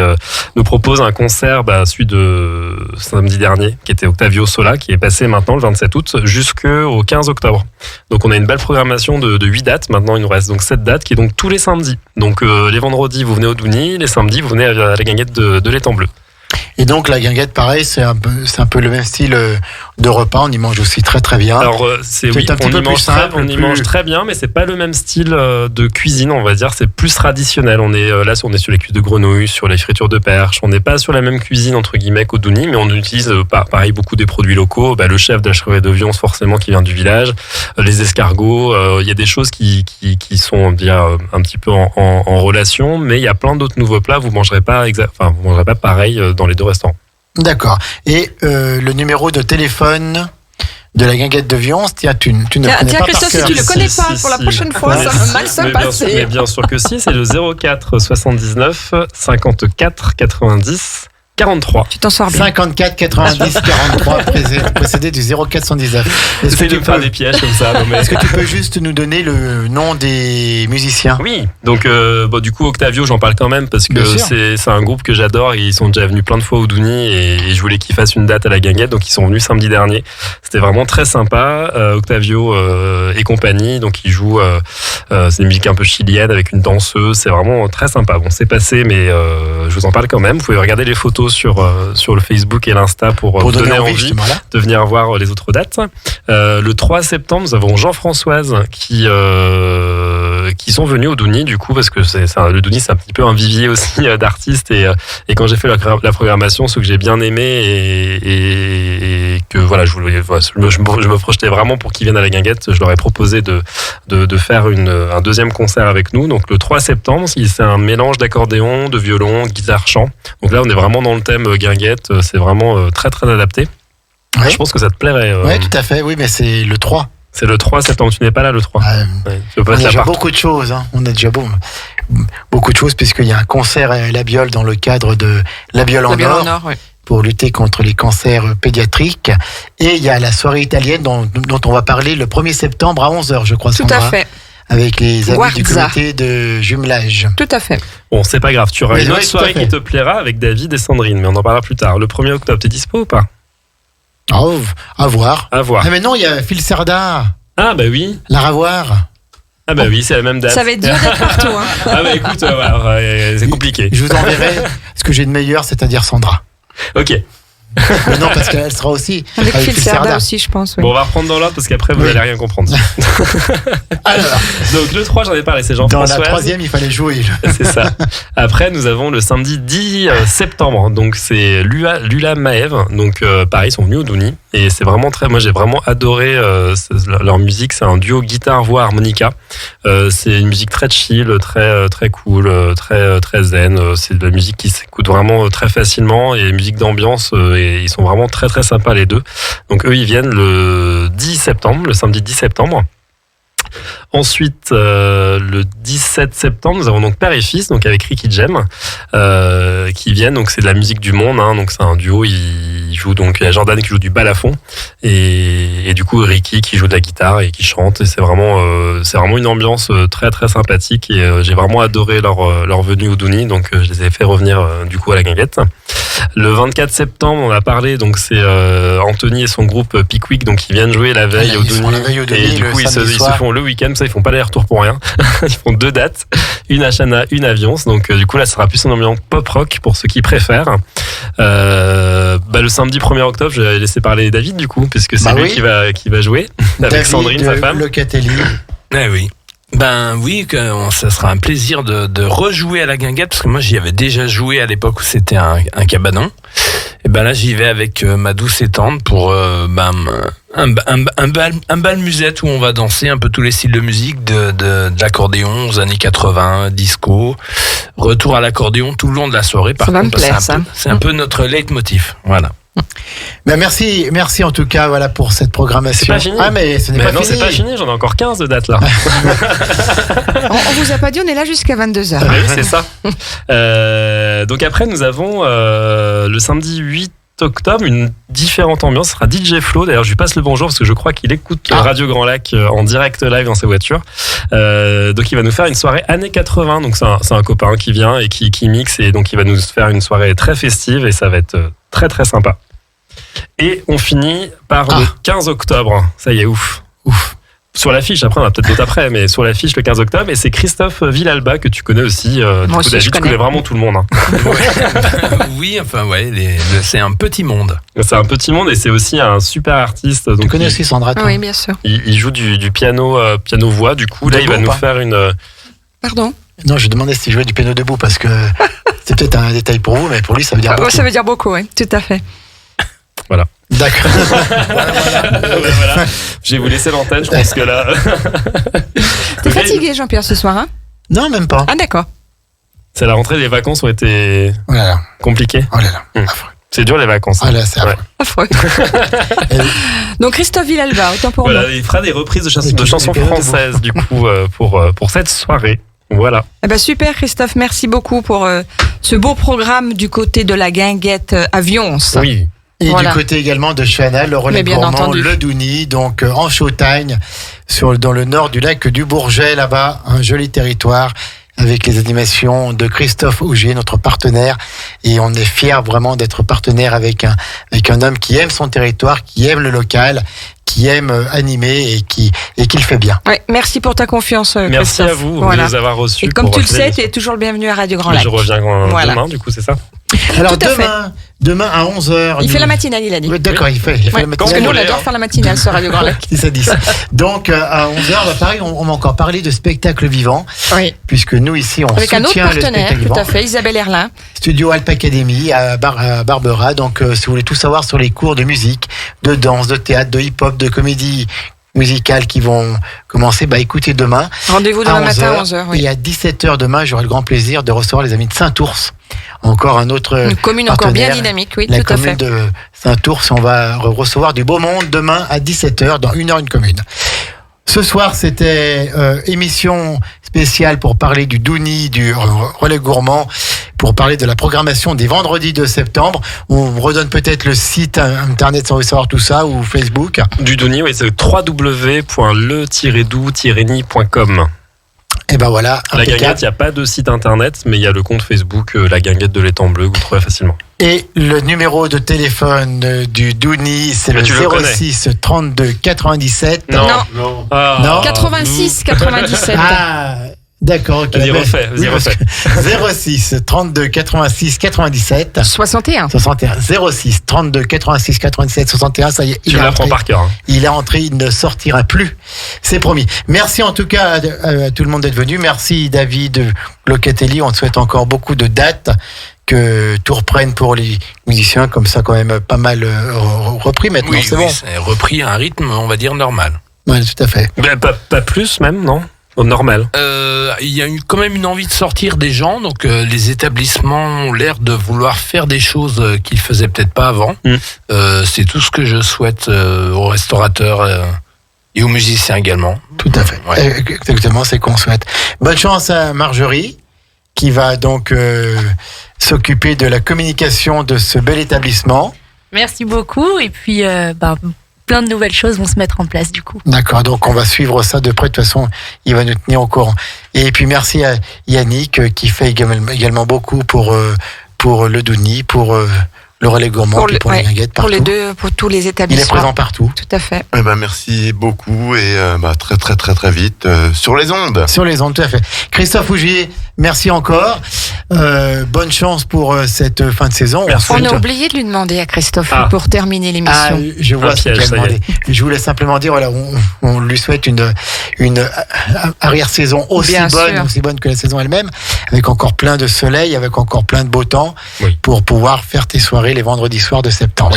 nous propose un concert, celui de samedi dernier, qui était Octavio Sola, qui est passé maintenant le 27 août jusqu'au 15 octobre. Donc on a une belle programmation de 8 dates. Maintenant il nous reste donc 7 dates, qui est donc tous les samedis. Donc les vendredis vous venez au Dooney, les samedis vous venez à la guinguette de l'étang bleu. Et donc la guinguette, pareil, c'est un peu le même style de repas. On y mange aussi très très bien. Alors on y mange très bien, mais c'est pas le même style de cuisine, on va dire. C'est plus traditionnel. On est sur les cuisses de grenouille, sur les fritures de perche. On n'est pas sur la même cuisine entre guillemets qu'au Dooney, mais on utilise pareil beaucoup des produits locaux. Le chef de la chevrée de Vions, forcément, qui vient du village. Les escargots. Il y a des choses qui sont bien un petit peu en relation, mais il y a plein d'autres nouveaux plats. Vous mangerez pas pareil dans les deux restaurants. D'accord. Et le numéro de téléphone de la guinguette de Vions, tu ne le connais pas Christophe, par cœur. si tu le connais pas, pour la prochaine fois, ça va mal se passer. Mais bien sûr que si, c'est le 04 79 54 90 43. Tu t'en sors bien. 54 90 43 précédé du 0419. Est-ce que tu peux faire des pièges comme ça? Est-ce que tu peux juste nous donner le nom des musiciens? Oui. Donc du coup Octavio, j'en parle quand même parce que c'est un groupe que j'adore. Ils sont déjà venus plein de fois au Dooney et je voulais qu'ils fassent une date à la guinguette, donc ils sont venus samedi dernier. C'était vraiment très sympa. Octavio et compagnie, donc ils jouent c'est une musique un peu chilienne avec une danseuse. C'est vraiment très sympa. Bon, c'est passé, mais je vous en parle quand même. Vous pouvez regarder les photos sur le Facebook et l'Insta pour vous donner envie de venir voir les autres dates. Le 3 septembre, nous avons Jean-Françoise qui sont venus au Dooney, du coup, parce que le Dooney, c'est un petit peu un vivier aussi d'artistes, et quand j'ai fait la programmation, ce que j'ai bien aimé et que voilà, je me projetais vraiment pour qu'ils viennent à la guinguette, je leur ai proposé de faire un deuxième concert avec nous. Donc le 3 septembre, c'est un mélange d'accordéon, de violon, guitare-chant. Donc là, on est vraiment dans le thème guinguette, c'est vraiment très très adapté. Ouais. Je pense que ça te plairait. Oui, tout à fait, oui, mais c'est le 3. C'est le 3 septembre, tu n'es pas là le 3. On a déjà beaucoup de choses, hein. On a déjà beaucoup de choses, puisqu'il y a un concert à La Biole dans le cadre de La Biole en Or, pour lutter contre les cancers pédiatriques. Et il y a la soirée italienne dont on va parler le 1er septembre à 11h, je crois. Tout à fait. Avec les amis du comité de jumelage. Tout à fait. Bon, c'est pas grave, tu auras une autre soirée qui te plaira avec David et Sandrine, mais on en parlera plus tard. Le 1er octobre, t'es dispo ou pas? Oh, à voir. À voir. Ah, mais non, il y a Phil Serda. Ah, bah oui. La Ravoir. Ah, bah oui, c'est la même date. Ça va être dur d'être partout. Hein. Ah, bah écoute, c'est compliqué. Je vous enverrai ce que j'ai de meilleur, c'est-à-dire Sandra. Ok. Mais non, parce qu'elle sera aussi avec Phil Serda aussi, je pense. Oui. Bon, on va reprendre dans l'ordre parce qu'après vous n'allez rien comprendre. Alors, donc le 3, j'en ai parlé, c'est Jean-François. Dans la troisième, il fallait jouer. C'est ça. Après, nous avons le samedi 10 septembre. Donc c'est Lula Maeve. Donc pareil, ils sont venus au Douni et c'est vraiment moi j'ai vraiment adoré leur musique. C'est un duo guitare-voix harmonica. C'est une musique très chill, très cool, très zen. C'est de la musique qui s'écoute vraiment très facilement et musique d'ambiance. Et ils sont vraiment très très sympas les deux. Donc eux ils viennent le 10 septembre, le samedi 10 septembre. Ensuite, le 17 septembre, nous avons donc Père et Fils, donc avec Ricky Jem, qui viennent. Donc c'est de la musique du monde, hein, donc c'est un duo. Il joue donc il y a Jordan qui joue du balafon et du coup Ricky qui joue de la guitare et qui chante. Et c'est vraiment une ambiance très très sympathique et j'ai vraiment adoré leur venue au Douni. Donc je les ai fait revenir du coup à la guinguette. Le 24 septembre, on a parlé, donc c'est Anthony et son groupe Pickwick, donc ils viennent jouer la veille au Douni. Et du coup, ils se font le week-end, ça ils font pas les retours pour rien. Ils font 2 dates, une à Chana, une à Vions. Donc du coup là, ça sera plus un ambiance pop rock pour ceux qui préfèrent. Le samedi 1er octobre, je vais laisser parler David du coup, puisque c'est lui qui va jouer avec David, Sandrine, sa femme. Locatelli. Eh oui. Ben oui, ça sera un plaisir de rejouer à la guinguette parce que moi j'y avais déjà joué à l'époque où c'était un cabanon. Et ben là j'y vais avec ma douce et tendre pour un bal musette où on va danser un peu tous les styles de musique de l'accordéon aux années 80, disco, retour à l'accordéon tout le long de la soirée. Par contre, c'est un peu notre leitmotiv. Voilà. Ben merci en tout cas pour cette programmation. C'est pas fini. Ah mais ce n'est pas fini. C'est pas fini, j'en ai encore 15 de dates là. On vous a pas dit, on est là jusqu'à 22h. Oui, c'est ça. Donc après nous avons le samedi 8 octobre une différente ambiance, ce sera DJ Flo. D'ailleurs je lui passe le bonjour parce que je crois qu'il écoute Radio Grand Lac en direct live dans sa voiture. Donc il va nous faire une soirée années 80. Donc c'est un copain qui vient et qui mixe et donc il va nous faire une soirée très festive et ça va être très très sympa. Et on finit par le 15 octobre. Ça y est, ouf. Sur l'affiche, après on a peut-être d'autres après, mais sur l'affiche le 15 octobre, et c'est Christophe Villalba que tu connais aussi. Moi aussi, David, tu connais vraiment tout le monde. Hein. Oui, c'est un petit monde. C'est un petit monde et c'est aussi un super artiste. Donc tu connais aussi Sandra, toi. Oui, bien sûr. Il joue du piano-voix, du coup là il va nous faire une... Pardon ? Non, je demandais s'il jouait du piano debout parce que c'est peut-être un détail pour vous, mais pour lui ça veut dire beaucoup. Ça veut dire beaucoup, oui, tout à fait. Voilà. D'accord. Voilà. Je vais vous laisser l'antenne, je pense que là... T'es fatigué, Jean-Pierre, ce soir, hein ? Non, même pas. Ah, d'accord. C'est la rentrée, les vacances ont été compliquées. Oh là là, affreux. C'est dur les vacances. Ah là, c'est affreux. Donc Christophe Villalba, autant pour moi. Il fera des reprises de chansons françaises, du coup, pour cette soirée. Voilà. Eh ben super Christophe, merci beaucoup pour ce beau programme du côté de la guinguette à Vions. Oui. Et du côté également de Chana, le relais gourmand, le Douni, donc en Chautagne, dans le nord du lac du Bourget, là-bas, un joli territoire avec les animations de Christophe Augier, notre partenaire. Et on est fiers vraiment d'être partenaire avec un homme qui aime son territoire, qui aime le local, qui aime animer et qui le fait bien. Ouais, merci pour ta confiance, Christophe. Merci à vous de nous avoir reçus. Et comme tu le sais, tu es toujours le bienvenu à Radio Grand Lac. Je reviens demain, du coup, c'est ça ? Alors demain à 11h. Il fait la matinale, il a dit. D'accord, il fait la matinale. Parce que nous, on adore faire la matinale sur Radio Grand Lac. 10 à 10. Donc à 11h, pareil, on va encore parler de spectacle vivant. Oui. Puisque nous, ici, on avec soutient le spectacle vivant. Avec un autre partenaire, tout à fait, Isabelle Erlin. Studio Alp Academy à Barbera. Donc si vous voulez tout savoir sur les cours de musique, de danse, de théâtre, de hip-hop, de comédie musicales qui vont commencer, écoutez demain. Rendez-vous demain matin à 11h. Oui. Et à 17h demain, j'aurai le grand plaisir de recevoir les amis de Saint-Ours. Encore un autre une commune encore bien dynamique, oui, tout à fait. La commune de Saint-Ours, on va recevoir du beau monde demain à 17h, dans 1h une commune. Ce soir, c'était émission spéciale pour parler du Douni, du relais gourmand, pour parler de la programmation des vendredis de septembre. On vous redonne peut-être le site internet sans savoir tout ça, ou Facebook. Du Douni, oui, c'est www.le-dou-ni.com. Et ben voilà. La guinguette, il n'y a pas de site internet, mais il y a le compte Facebook, la guinguette de l'étang bleu, que vous trouvez facilement. Et le numéro de téléphone du Douni, c'est le 06 32 97. Non. Non. 86 97. D'accord, ok. Vas-y, refais. 06 32 86 97 61. 06 32 86 97 61, ça y est. Tu l'apprends par cœur. Hein. Il est entré, il ne sortira plus. C'est promis. Merci en tout cas à tout le monde d'être venu. Merci David Locatelli. On te souhaite encore beaucoup de dates, que tout reprenne pour les musiciens, comme ça quand même pas mal repris maintenant. Oui, c'est bon. C'est repris à un rythme, on va dire, normal. Oui, tout à fait. Ben, pas plus même, non? Normal. Il y a eu quand même une envie de sortir des gens, donc les établissements ont l'air de vouloir faire des choses qu'ils faisaient peut-être pas avant. C'est tout ce que je souhaite aux restaurateurs et aux musiciens également. Tout à fait. Ouais. Exactement, c'est qu'on souhaite. Bonne chance à Marjorie, qui va donc s'occuper de la communication de ce bel établissement. Merci beaucoup, et puis plein de nouvelles choses vont se mettre en place du coup. D'accord, donc on va suivre ça de près. De toute façon, il va nous tenir au courant. Et puis merci à Yannick qui fait également beaucoup pour le Douni, pour le relais gourmand, pour les guinguettes, partout. Pour les deux, pour tous les établissements. Il est présent partout. Tout à fait. Eh ben, merci beaucoup et très vite sur les ondes. Sur les ondes, tout à fait. Christophe Ougier, merci encore. Bonne chance pour cette fin de saison. On a oublié de lui demander à Christophe pour terminer l'émission. Je vois ce qu'il a demandé. Je voulais simplement dire, voilà, on lui souhaite une arrière-saison aussi bonne que la saison elle-même, avec encore plein de soleil, avec encore plein de beau temps, pour pouvoir faire tes soirées les vendredis soirs de septembre.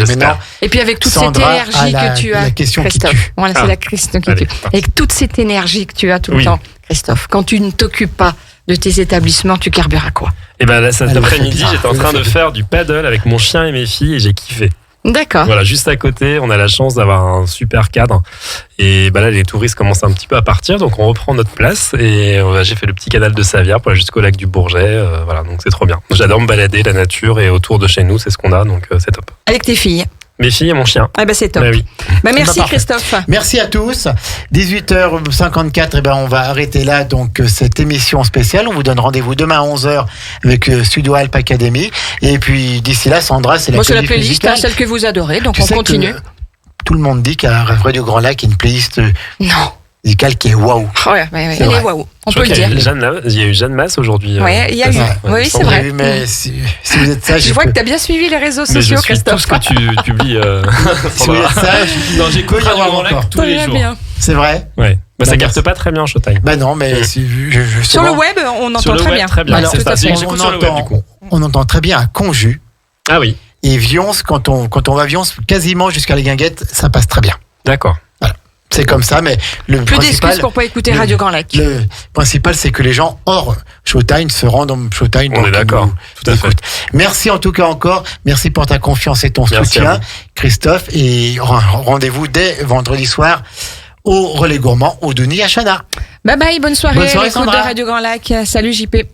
Et puis avec toute cette énergie que tu as, la question Christophe. Qui tue. Voilà, c'est la question qui tue. Avec toute cette énergie que tu as tout le temps, Christophe, quand tu ne t'occupes pas de tes établissements, tu carbures à quoi? Et ben là, cet après-midi, j'étais en train de faire du paddle avec mon chien et mes filles et j'ai kiffé. D'accord. Voilà, juste à côté, on a la chance d'avoir un super cadre. Et là, les touristes commencent un petit peu à partir, donc on reprend notre place. Et j'ai fait le petit canal de Savière pour aller jusqu'au lac du Bourget. Voilà, donc c'est trop bien. J'adore me balader, la nature, et autour de chez nous, c'est ce qu'on a, donc c'est top. Avec tes filles? Mes filles et mon chien. Ah ben c'est top. Oui. Merci Christophe. Merci à tous. 18h54, on va arrêter là donc cette émission spéciale. On vous donne rendez-vous demain à 11h avec Studio Alp Academy. Et puis d'ici là, Sandra, c'est la playlist, celle que vous adorez, donc on continue. Tout le monde dit qu'à Radio Grand Lac, il y a une playlist musicale qui est waouh. Ouais, elle est waouh. On peut le dire. Il y a eu Jeanne Masse aujourd'hui. Ouais, il y a eu. Oui, c'est vrai. Mais si vous êtes sage, je vois que tu as bien suivi les réseaux sociaux, Christophe. Tout ce que tu publies. Si vous êtes sage, non, j'écoute Radio Grand Lac tous les jours. C'est vrai. Ouais. Ça capte pas très bien Showtime. Non, mais sur le web, on entend très bien. Très bien. Alors, on entend très bien à Conju. Ah oui. Et Vions, quand on va à Vions, quasiment jusqu'à les Guinguettes, ça passe très bien. D'accord. Voilà. C'est comme ça, mais le plus principal... d'excuses pour pas écouter Radio Grand Lac. Le principal, c'est que les gens hors Showtime se rendent en Showtime. On est d'accord. Tout à fait. Merci en tout cas encore. Merci pour ta confiance et ton soutien, Christophe. Et rendez-vous dès vendredi soir au Relais Gourmand, au Douni à Chana. Bye bye, bonne soirée. Bonne soirée, l'écoute de Radio Grand Lac. Salut JP.